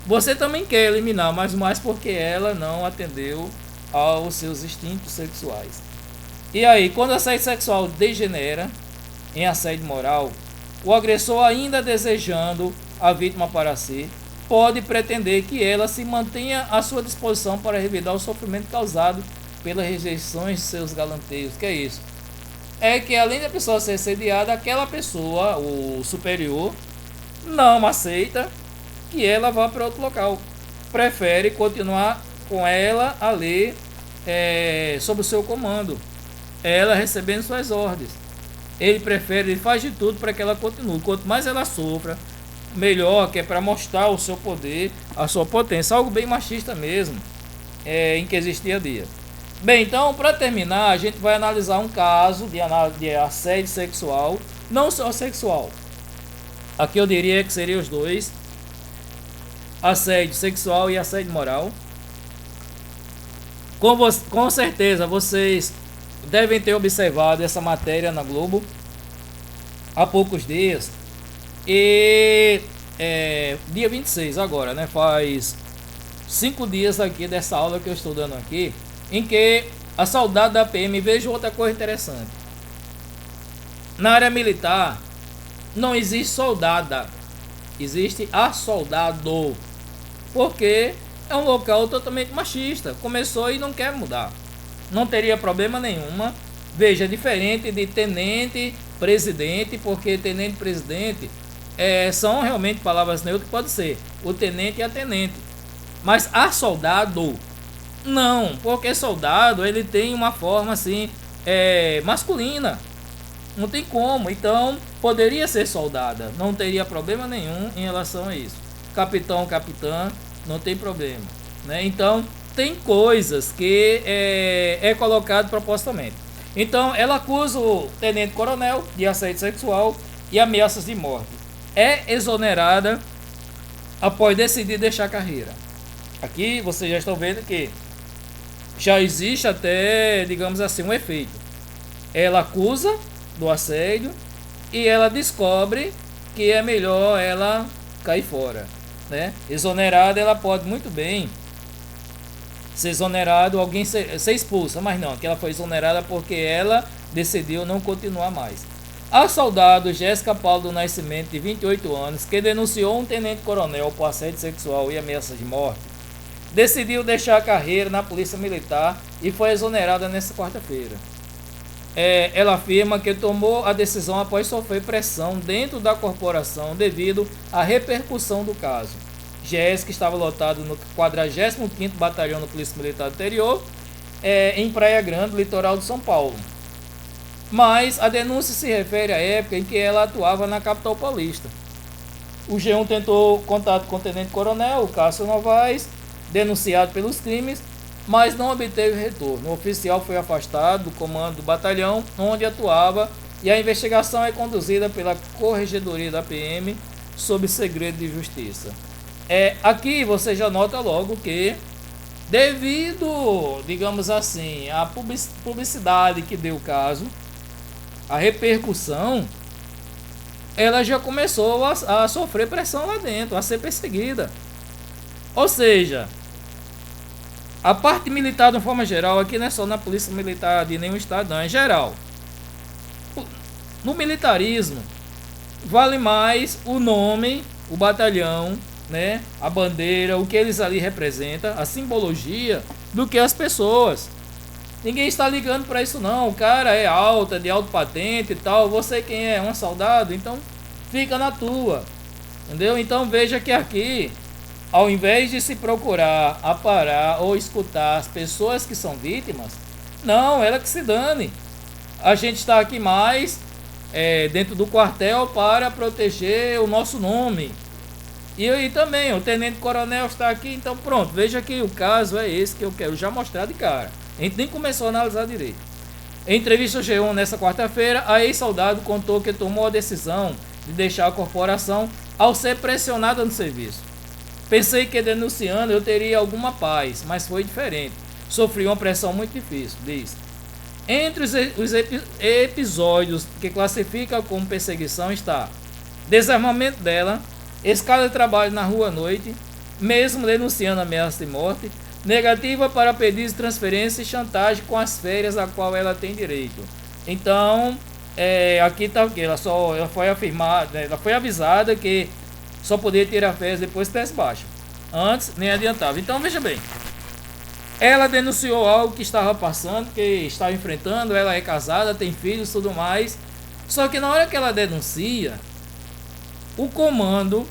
você também quer eliminar, mas mais porque ela não atendeu aos seus instintos sexuais. E aí, quando o assédio sexual degenera em assédio moral, o agressor, ainda desejando a vítima para si, pode pretender que ela se mantenha à sua disposição para revidar o sofrimento causado pelas rejeições de seus galanteios. Que é isso? É que além da pessoa ser assediada, aquela pessoa, o superior, não aceita que ela vá para outro local. Prefere continuar com ela ali sob o seu comando, ela recebendo suas ordens. Ele prefere, ele faz de tudo para que ela continue. Quanto mais ela sofra, melhor, que é para mostrar o seu poder, a sua potência, algo bem machista mesmo, em que existia dia. Bem, então, para terminar, a gente vai analisar um caso de assédio sexual, não só sexual. Aqui eu diria que seriam os dois, assédio sexual e assédio moral. Com certeza vocês devem ter observado essa matéria na Globo há poucos dias. E dia 26 agora, né? Faz 5 dias aqui dessa aula que eu estou dando aqui, em que a soldado da PM, veja outra coisa interessante. Na área militar não existe soldada, existe a soldado, porque é um local totalmente machista. Começou e não quer mudar. Não teria problema nenhuma. Veja, diferente de tenente, presidente, porque tenente, presidente são realmente palavras neutras, pode ser o tenente e a tenente, mas a soldado não, porque soldado ele tem uma forma assim masculina, não tem como. Então poderia ser soldada, não teria problema nenhum em relação a isso. Capitão, capitã, não tem problema, né? Então tem coisas que é colocado propositalmente. Então ela acusa o tenente coronel de assédio sexual e ameaças de morte. É exonerada após decidir deixar a carreira. Aqui vocês já estão vendo que já existe até, digamos assim, um efeito. Ela acusa do assédio e ela descobre que é melhor ela cair fora, né? Exonerada, ela pode muito bem ser exonerado, alguém ser expulsa, mas não, que ela foi exonerada porque ela decidiu não continuar mais. A soldado Jéssica Paulo do Nascimento, de 28 anos, que denunciou um tenente-coronel por assédio sexual e ameaças de morte, decidiu deixar a carreira na Polícia Militar e foi exonerada nesta quarta-feira. Ela afirma que tomou a decisão após sofrer pressão dentro da corporação devido à repercussão do caso. Jéssica estava lotado no 45º Batalhão da Polícia Militar do Interior, em Praia Grande, litoral de São Paulo. Mas a denúncia se refere à época em que ela atuava na capital paulista. O G1 tentou contato com o tenente-coronel, o Cássio Novaes, denunciado pelos crimes, mas não obteve retorno. O oficial foi afastado do comando do batalhão onde atuava e a investigação é conduzida pela Corregedoria da PM sob segredo de justiça. Aqui você já nota logo que, devido, digamos assim, à publicidade que deu o caso, a repercussão, ela já começou a sofrer pressão lá dentro, a ser perseguida. Ou seja, a parte militar de uma forma geral, aqui não é só na Polícia Militar de nenhum estado, não, é geral. No militarismo, vale mais o nome, o batalhão, né, a bandeira, o que eles ali representam, a simbologia, do que as pessoas. Ninguém está ligando para isso não. O cara é alto, é de alto patente e tal. Você quem é? Um soldado? Então fica na tua. Entendeu? Então veja que aqui, ao invés de se procurar aparar ou escutar as pessoas que são vítimas, não, ela que se dane. A gente está aqui mais dentro do quartel para proteger o nosso nome. E aí também, o tenente-coronel está aqui, então pronto, veja que o caso é esse que eu quero já mostrar de cara. A gente nem começou a analisar direito. Em entrevista ao G1 nessa quarta-feira, a ex-soldado contou que tomou a decisão de deixar a corporação ao ser pressionada no serviço. Pensei que denunciando eu teria alguma paz, mas foi diferente. Sofri uma pressão muito difícil, diz. Entre os episódios que classifica como perseguição está desarmamento dela, escala de trabalho na rua à noite, mesmo denunciando ameaça de morte, negativa para pedidos de transferência e chantagem com as férias a qual ela tem direito. Então, aqui está o que? Ela foi afirmada, ela foi avisada que só poderia tirar férias depois que tivesse baixa. Antes, nem adiantava. Então, veja bem. Ela denunciou algo que estava passando, que estava enfrentando, ela é casada, tem filhos e tudo mais. Só que na hora que ela denuncia, o comando,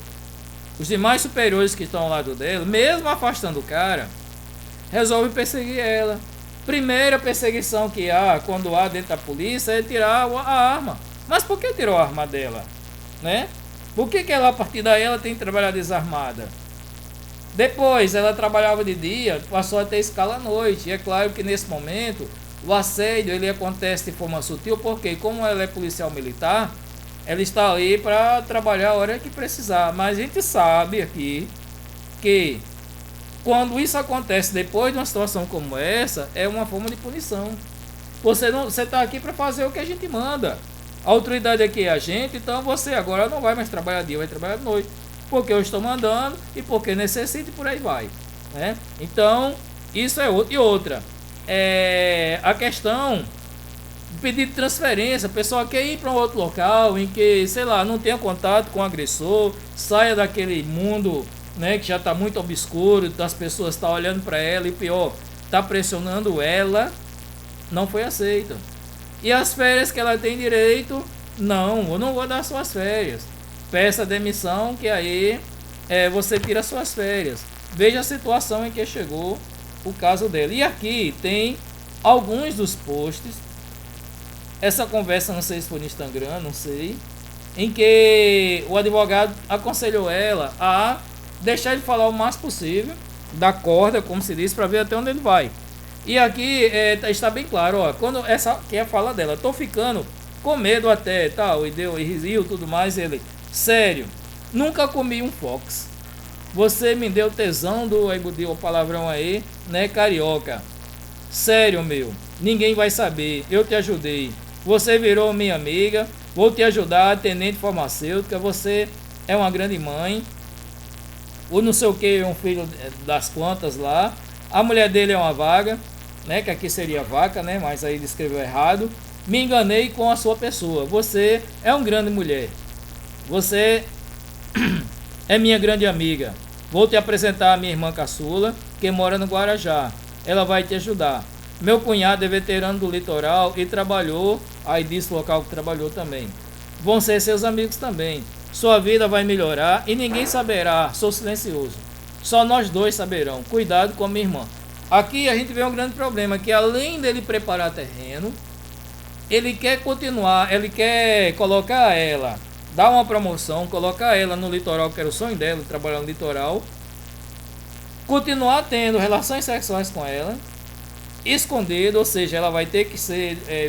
os demais superiores que estão ao lado dela, mesmo afastando o cara, resolve perseguir ela. Primeira perseguição que há, quando há dentro da polícia, é tirar a arma. Mas por que tirou a arma dela? Né? Por que ela, a partir daí, ela tem que trabalhar desarmada? Depois, ela trabalhava de dia, passou a ter escala à noite. E é claro que nesse momento, o assédio ele acontece de forma sutil, porque como ela é policial militar, ela está ali para trabalhar a hora que precisar. Mas a gente sabe aqui que quando isso acontece depois de uma situação como essa, é uma forma de punição. Você está aqui para fazer o que a gente manda. A autoridade aqui é a gente, então você agora não vai mais trabalhar dia, vai trabalhar de noite. Porque eu estou mandando e porque necessita e por aí vai. Né? Então, isso é outra. E outra, a questão do pedido de transferência. A pessoa quer ir para um outro local em que, sei lá, não tenha contato com o agressor, saia daquele mundo, né, que já está muito obscuro, as pessoas estão olhando para ela e pior, está pressionando ela, não foi aceita. E as férias que ela tem direito, não, eu não vou dar suas férias. Peça demissão que aí você tira suas férias. Veja a situação em que chegou o caso dela. E aqui tem alguns dos posts. Essa conversa, não sei se foi no Instagram, não sei, em que o advogado aconselhou ela a deixar ele falar o mais possível, dar corda, como se diz, para ver até onde ele vai. E aqui está bem claro, ó, quando essa que é a fala dela, tô ficando com medo até, tal, e riu tudo mais, ele, sério, nunca comi um Fox. Você me deu tesão do, aí deu o palavrão aí, né, carioca. Sério, meu, ninguém vai saber, eu te ajudei. Você virou minha amiga, vou te ajudar, tenente farmacêutica, você é uma grande mãe. O não sei o que, um filho das plantas lá. A mulher dele é uma vaga, né, que aqui seria vaca, né, mas aí ele escreveu errado. Me enganei com a sua pessoa. Você é uma grande mulher. Você é minha grande amiga. Vou te apresentar a minha irmã caçula, que mora no Guarajá. Ela vai te ajudar. Meu cunhado é veterano do litoral e trabalhou, aí disse o local que trabalhou também. Vão ser seus amigos também. Sua vida vai melhorar e ninguém saberá. Sou silencioso. Só nós dois saberão. Cuidado com a minha irmã. Aqui a gente vê um grande problema, que além dele preparar terreno, ele quer continuar, ele quer colocar ela, dar uma promoção, colocar ela no litoral, que era o sonho dela, trabalhar no litoral, continuar tendo relações sexuais com ela, escondido, ou seja, ela vai ter que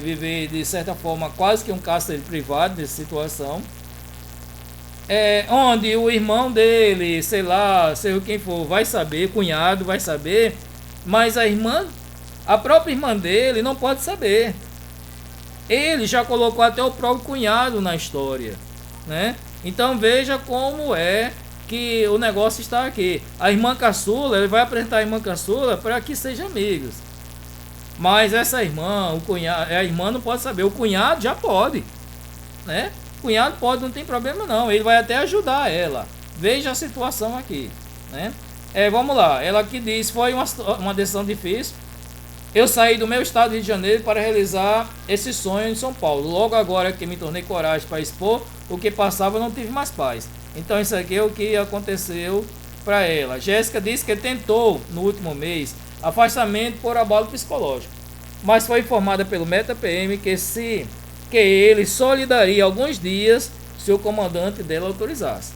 viver de certa forma quase que um cárcere privado dessa situação, onde o irmão dele, sei lá, sei quem for, vai saber, cunhado vai saber, mas a própria irmã dele não pode saber. Ele já colocou até o próprio cunhado na história, né? Então veja como é que o negócio está aqui. A irmã caçula, ele vai apresentar a irmã caçula para que sejam amigos. Mas essa irmã, o cunhado, a irmã não pode saber, o cunhado já pode, né? O cunhado pode, não tem problema não, ele vai até ajudar ela. Veja a situação aqui, né? Vamos lá, ela que diz, foi uma decisão difícil, Eu saí do meu estado, Rio de Janeiro, para realizar esse sonho em São Paulo. Logo agora que me tornei coragem para expor o que passava, não tive mais paz. Então isso aqui é o que aconteceu para ela. Jéssica disse que tentou, no último mês, afastamento por abalo psicológico, mas foi informada pelo Meta PM que ele só lhe daria alguns dias se o comandante dela autorizasse.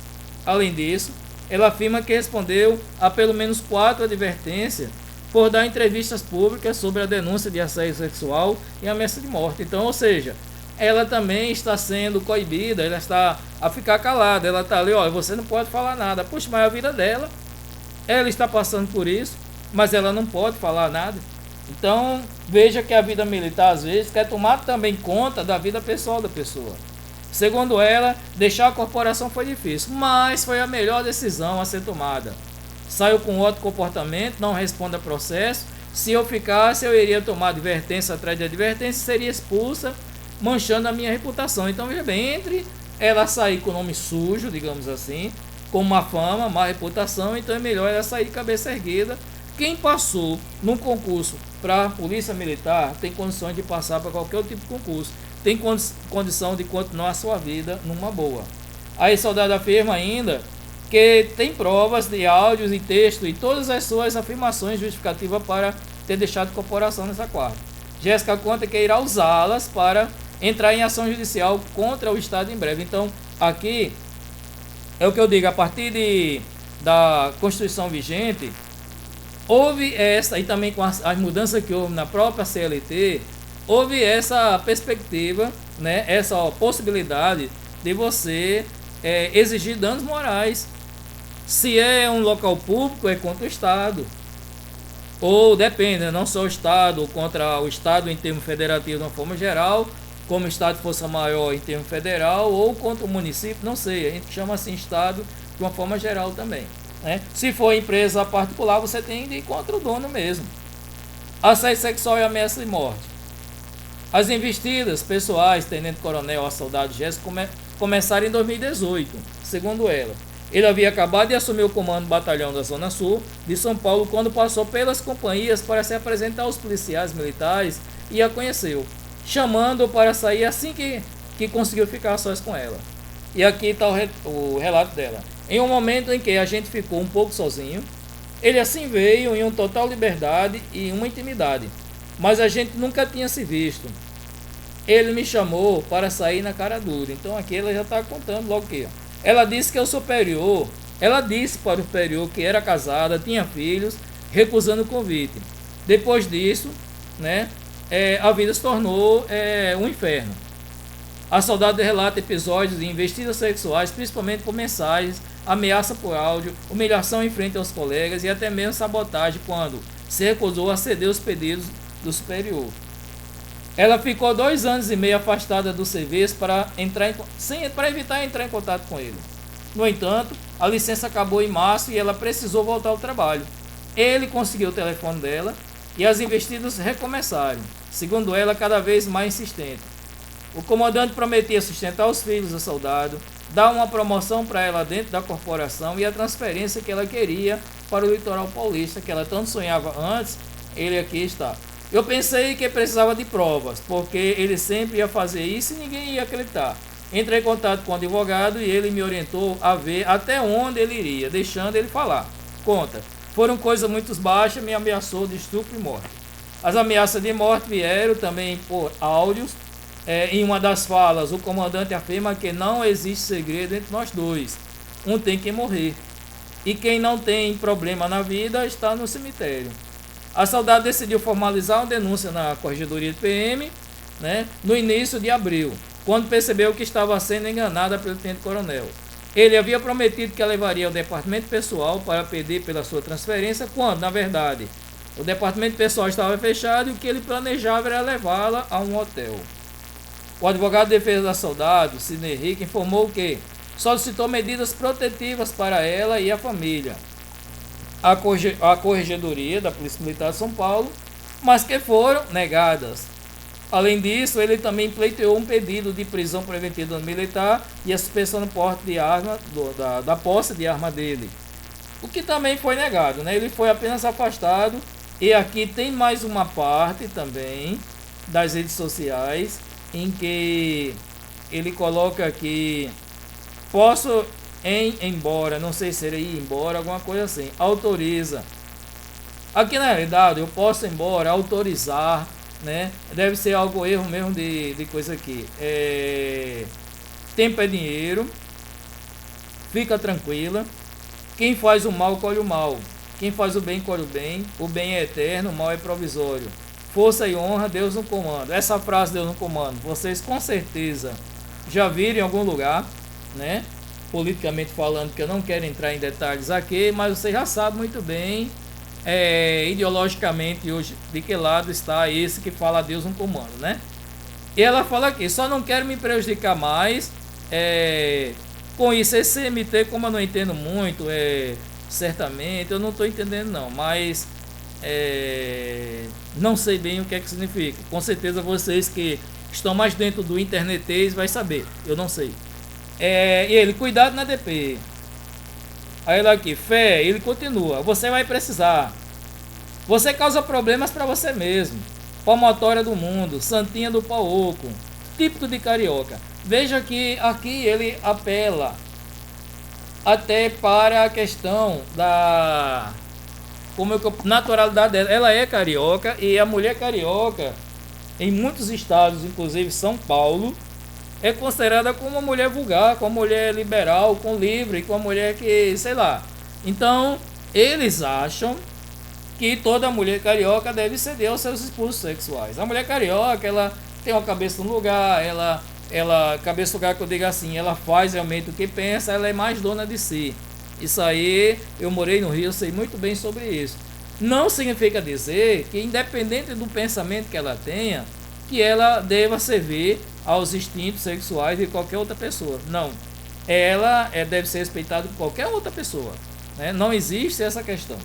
Além disso, ela afirma que respondeu a pelo menos 4 advertências por dar entrevistas públicas sobre a denúncia de assédio sexual e ameaça de morte. Então, ou seja, ela também está sendo coibida, ela está a ficar calada, ela está ali, olha, você não pode falar nada. Puxa, mas a vida dela, ela está passando por isso, mas ela não pode falar nada. Então, veja que a vida militar, às vezes, quer tomar também conta da vida pessoal da pessoa. Segundo ela, deixar a corporação foi difícil, mas foi a melhor decisão a ser tomada. Saiu com outro comportamento, não responde a processo. Se eu ficasse, eu iria tomar advertência atrás de advertência, seria expulsa, manchando a minha reputação. Então, veja bem, entre ela sair com o nome sujo, digamos assim, com má fama, má reputação, então é melhor ela sair de cabeça erguida. Quem passou num concurso para a Polícia Militar tem condições de passar para qualquer outro tipo de concurso. Tem condição de continuar a sua vida numa boa. Aí, soldado afirma ainda que tem provas de áudios e texto e todas as suas afirmações justificativas para ter deixado corporação nessa quarta. Jéssica conta que irá usá-las para entrar em ação judicial contra o Estado em breve. Então, aqui é o que eu digo, a partir da Constituição vigente, houve essa, e também com as mudanças que houve na própria CLT, houve essa perspectiva, né, essa possibilidade de você exigir danos morais. Se é um local público, é contra o Estado. Ou depende, não só o Estado, ou contra o Estado em termos federativos de uma forma geral, como Estado de força maior em termos federal, ou contra o município, não sei, a gente chama assim Estado de uma forma geral também. Né? Se for empresa particular, você tem de ir contra o dono mesmo. Assédio sexual e ameaça de morte. As investidas pessoais, tenente-coronel a soldado Jéssica, começaram em 2018, segundo ela. Ele havia acabado de assumir o comando do batalhão da Zona Sul de São Paulo quando passou pelas companhias para se apresentar aos policiais militares e a conheceu, chamando-o para sair assim que conseguiu ficar sós com ela. E aqui está o relato dela. Em um momento em que a gente ficou um pouco sozinho, ele assim veio em uma total liberdade e uma intimidade, mas a gente nunca tinha se visto. Ele me chamou para sair na cara dura. Então aqui ela já está contando logo que ela disse que o superior, ela disse para o superior que era casada, tinha filhos, recusando o convite. Depois disso, né, a vida se tornou um inferno. A soldado relata episódios de investidas sexuais, principalmente por mensagens, ameaça por áudio, humilhação em frente aos colegas e até mesmo sabotagem quando se recusou a ceder os pedidos do superior. Ela ficou 2 anos e meio afastada do serviço para evitar entrar em contato com ele. No entanto, a licença acabou em março e ela precisou voltar ao trabalho. Ele conseguiu o telefone dela e as investidas recomeçaram, segundo ela, cada vez mais insistente. O comandante prometia sustentar os filhos do soldado, dar uma promoção para ela dentro da corporação e a transferência que ela queria para o litoral paulista, que ela tanto sonhava antes. Ele aqui está. Eu pensei que precisava de provas, porque ele sempre ia fazer isso e ninguém ia acreditar. Entrei em contato com o advogado e ele me orientou a ver até onde ele iria, deixando ele falar. Conta, foram coisas muito baixas, me ameaçou de estupro e morte. As ameaças de morte vieram também por áudios. Em uma das falas, o comandante afirma que não existe segredo entre nós dois. Um tem que morrer. E quem não tem problema na vida está no cemitério. A soldado decidiu formalizar uma denúncia na Corregedoria de PM, né, no início de abril, quando percebeu que estava sendo enganada pelo tenente-coronel. Ele havia prometido que a levaria ao departamento pessoal para pedir pela sua transferência, quando, na verdade, o departamento pessoal estava fechado e o que ele planejava era levá-la a um hotel. O advogado de defesa da soldado, Sidney Henrique, informou que solicitou medidas protetivas para ela e a família, a Corregedoria da Polícia Militar de São Paulo, mas que foram negadas. Além disso, ele também pleiteou um pedido de prisão preventiva militar e a suspensão do porte de arma, da posse de arma dele, o que também foi negado, né? Ele foi apenas afastado E aqui tem mais uma parte também das redes sociais em que ele coloca aqui: posso ir embora, não sei se ele ir embora, alguma coisa assim, autoriza. Aqui na realidade eu posso ir embora, autorizar, né? Deve ser algo erro mesmo de coisa aqui. Tempo é dinheiro, fica tranquila. Quem faz o mal colhe o mal. Quem faz o bem colhe o bem. O bem é eterno, o mal é provisório. Força e honra, Deus no comando. Essa frase, Deus no comando, vocês com certeza já viram em algum lugar, né? Politicamente falando, que eu não quero entrar em detalhes aqui, mas vocês já sabem muito bem, ideologicamente hoje, de que lado está esse que fala Deus no comando, né? E ela fala aqui: só não quero me prejudicar mais com isso. Esse CMT, como eu não entendo muito, certamente, eu não estou entendendo não, mas não sei bem o que é que significa. Com certeza vocês que estão mais dentro do internetês vai saber, eu não sei. E ele: cuidado na DP. Aí ela aqui: fé, ele continua: você vai precisar. Você causa problemas para você mesmo. Palmatória do mundo, santinha do pau oco, típico de carioca. Veja que aqui ele apela até para a questão da naturalidade dela. Ela é carioca, e a mulher carioca, em muitos estados, inclusive São Paulo, é considerada como uma mulher vulgar, como uma mulher liberal, com livre, com uma mulher que, sei lá. Então, eles acham que toda mulher carioca deve ceder aos seus impulsos sexuais. A mulher carioca, ela tem uma cabeça no lugar, cabeça no lugar que eu digo assim, ela faz realmente o que pensa, ela é mais dona de si. Isso aí, eu morei no Rio, eu sei muito bem sobre isso. Não significa dizer que, independente do pensamento que ela tenha, que ela deva servir aos instintos sexuais de qualquer outra pessoa. Não. Ela deve ser respeitada por qualquer outra pessoa, né? Não existe essa questão.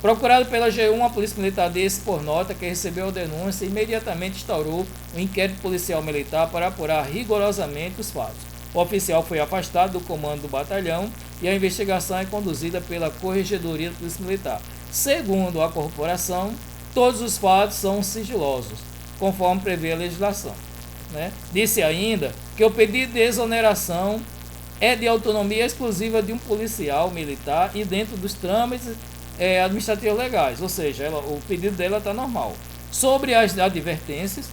Procurado pela G1, a Polícia Militar disse por nota que recebeu a denúncia e imediatamente instaurou um inquérito policial militar para apurar rigorosamente os fatos. O oficial foi afastado do comando do batalhão e a investigação é conduzida pela Corregedoria da Polícia Militar. Segundo a corporação, todos os fatos são sigilosos, conforme prevê a legislação, né? Disse ainda que o pedido de exoneração é de autonomia exclusiva de um policial militar e dentro dos trâmites administrativos legais, ou seja, o pedido dela está normal. Sobre as advertências,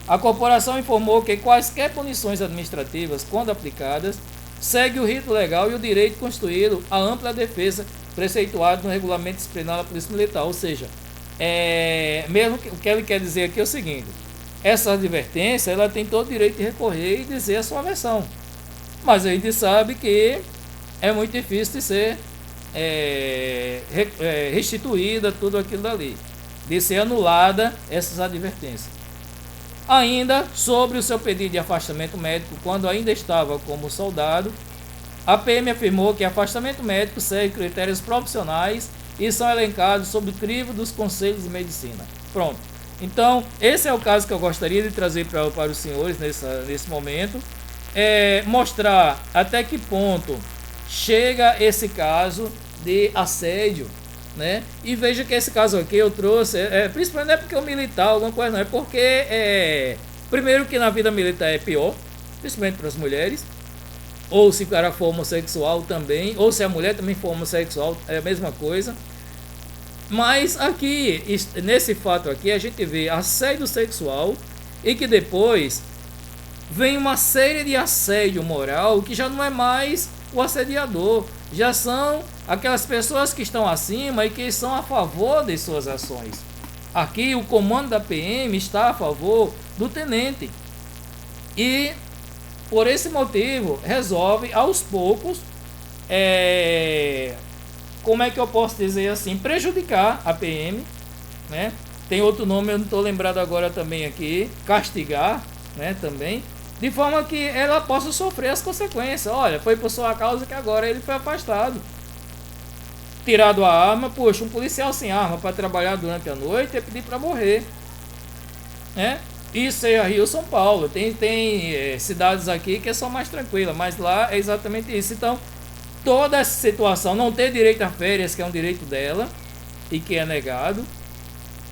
a corporação informou que quaisquer punições administrativas, quando aplicadas, segue o rito legal e o direito constituído a ampla defesa preceituado no regulamento disciplinar da Polícia Militar. Ou seja, mesmo que, o que ele quer dizer aqui é o seguinte: essa advertência, ela tem todo o direito de recorrer e dizer a sua versão, mas a gente sabe que é muito difícil de ser restituída tudo aquilo dali, de ser anulada essas advertências. Ainda sobre o seu pedido de afastamento médico quando ainda estava como soldado, a PM afirmou que afastamento médico segue critérios profissionais e são elencados sob o crivo dos conselhos de medicina. Pronto. Então, esse é o caso que eu gostaria de trazer para os senhores nesse momento. Mostrar até que ponto chega esse caso de assédio, né? E veja que esse caso aqui eu trouxe, principalmente não é porque o militar, alguma coisa não, é porque, primeiro que na vida militar é pior, principalmente para as mulheres, ou se o cara for homossexual também, ou se a mulher também for homossexual, é a mesma coisa. Mas aqui, nesse fato aqui, a gente vê assédio sexual e que depois vem uma série de assédio moral que já não é mais o assediador, já são aquelas pessoas que estão acima e que são a favor de suas ações. Aqui o comando da PM está a favor do tenente e por esse motivo resolve aos poucos, como é que eu posso dizer assim, prejudicar a PM, né? Tem outro nome, eu não estou lembrado agora também aqui, castigar, né, também, de forma que ela possa sofrer as consequências. Olha, foi por sua causa que agora ele foi afastado, tirado a arma. Poxa, um policial sem arma para trabalhar durante a noite é pedir para morrer, né? Isso é Rio, São Paulo. Tem cidades aqui que são mais tranquilas, mas lá é exatamente isso. Então, toda essa situação, não ter direito a férias, que é um direito dela e que é negado,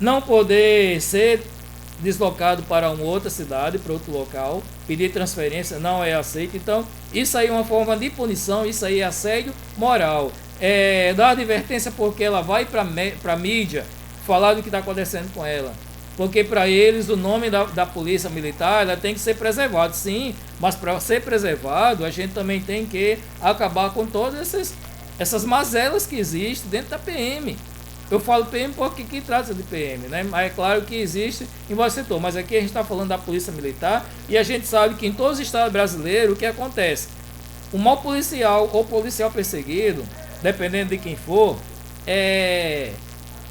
não poder ser deslocado para uma outra cidade, para outro local, pedir transferência não é aceito. Então, isso aí é uma forma de punição, isso aí é assédio moral. Dar advertência porque ela vai para a mídia falar do que está acontecendo com ela. Porque para eles o nome da polícia militar ela tem que ser preservado, sim, mas para ser preservado a gente também tem que acabar com todas essas mazelas que existem dentro da PM. Eu falo PM porque que trata de PM, né? Mas é claro que existe em vários setores, mas aqui a gente está falando da polícia militar e a gente sabe que em todos os estados brasileiros o que acontece? O mau policial ou policial perseguido, dependendo de quem for,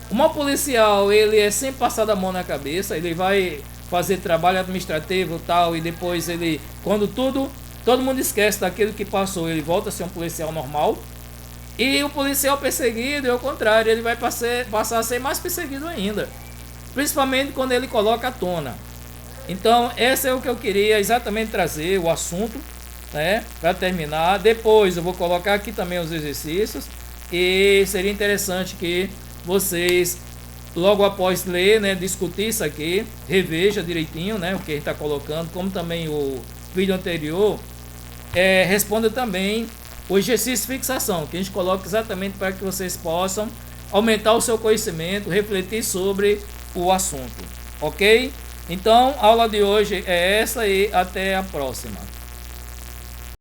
o mau policial, ele é sempre passado a mão na cabeça, ele vai fazer trabalho administrativo e tal, e depois ele, quando todo mundo esquece daquilo que passou, ele volta a ser um policial normal. E o policial perseguido é o contrário, ele vai passar a ser mais perseguido ainda, principalmente quando ele coloca à tona. Então, esse é o que eu queria exatamente trazer, o assunto, né, para terminar. Depois eu vou colocar aqui também os exercícios e seria interessante que vocês, logo após ler, né, discutir isso aqui, reveja direitinho, né, o que a gente está colocando, como também o vídeo anterior, responda também o exercício de fixação, que a gente coloca exatamente para que vocês possam aumentar o seu conhecimento, refletir sobre o assunto, ok? Então, a aula de hoje é essa e até a próxima.